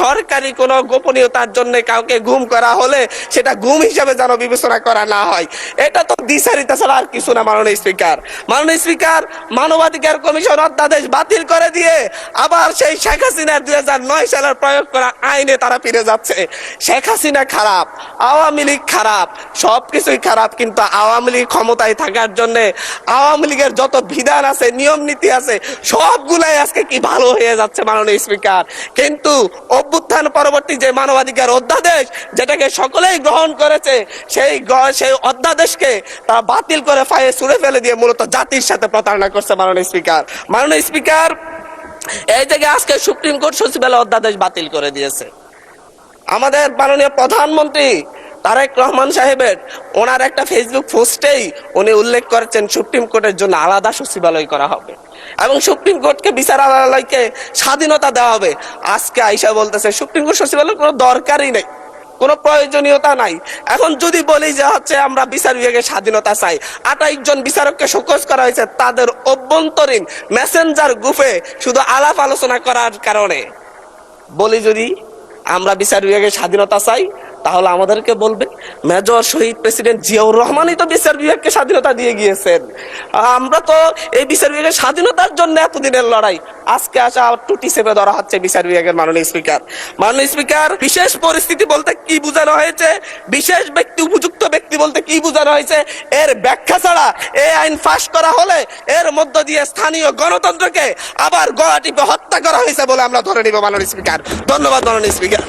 সরকারি কোনো গোপনীয়তার জন্য কাউকে গুম করা হলে সেটা গুম হিসেবে যেন বিবেচনা করা না হয়। এটা তো দ্বিচারিতা ছাড়া আর কিছু না। মাননীয় স্পিকার, মানবাধিকার কমিশন অধ্যাদেশ বাতিল করে দিয়ে আবার সেই শেখ হাসিনার 2009 সালের প্রয়োগ করা আইনে তারা ফিরে যাচ্ছে। শেখ হাসিনা খারাপ, আওয়ামী লীগ খারাপ, সবকিছুই খারাপ, কিন্তু আওয়ামী লীগ ক্ষমতায় থাকার জন্য আওয়ামী লীগের যত বিধান আছে, নিয়ম নীতি আছে, সবগুলাই আজকে কি ভালো হয়ে যাচ্ছে মাননীয় স্পিকার। কিন্তু অভ্যুত্থান পরবর্তী যে মানবাধিকার অধ্যাদেশ, যেটাকে সকলেই গ্রহণ করেছে, সেই অধ্যাদেশকে তা বাতিল করে ফায়ে ছুড়ে ফেলে দিয়ে মূলত জাতির সাথে প্রতারণা করছে মাননীয় স্পিকার। এই জায়গায় আজকে সুপ্রিম কোর্ট সচিবালয় অধ্যাদেশ বাতিল করে দিয়েছে। আমাদের মাননীয় প্রধানমন্ত্রী তারেক রহমান সাহেবের ওনার একটা ফেসবুক পোস্টেই উনি উল্লেখ করেছেন সুপ্রিম কোর্টের জন্য আলাদা সচিবালয় করা হবে এবং সুপ্রিম কোর্টকে বিচারালয়কে স্বাধীনতা দেওয়া হবে। আজকে আইসা বলতেছে সুপ্রিম কোর্ট সচিবালয়ের কোনো দরকারই নেই, কোনো প্রয়োজনীয়তা নাই। এখন যদি বলি যে আমরা বিচার বিভাগের স্বাধীনতা চাই, 28 জন বিচারককে শোকজ করা হয়েছে তাদের অভ্যন্তরীণ মেসেঞ্জার গ্রুপে শুধু আলাপ আলোচনা করার কারণে। বলি যদি আমরা বিচার বিভাগের স্বাধীনতা চাই, তাহলে আমাদেরকে বলবে মেজর শহীদ প্রেসিডেন্ট জিয়াউর রহমানই তো বিচার বিভাগকে স্বাধীনতা দিয়ে গিয়েছেন। আমরা তো এই বিচার বিভাগের স্বাধীনতার জন্য এতদিনের লড়াই, আজকে আসা টুটি চেপে ধরা হচ্ছে বিচার বিভাগের। মাননীয় স্পিকার, বিশেষ পরিস্থিতি বলতে কি বোঝানো হয়েছে, বিশেষ ব্যক্তি, উপযুক্ত ব্যক্তি বলতে কি বোঝানো হয়েছে, এর ব্যাখ্যা ছাড়া এই আইন পাস করা হলে এর মধ্য দিয়ে স্থানীয় গণতন্ত্রকে আবার গলা টিপে হত্যা করা হয়েছে বলে আমরা ধরে নিব। মাননীয় স্পিকার, ধন্যবাদ মাননীয় স্পিকার।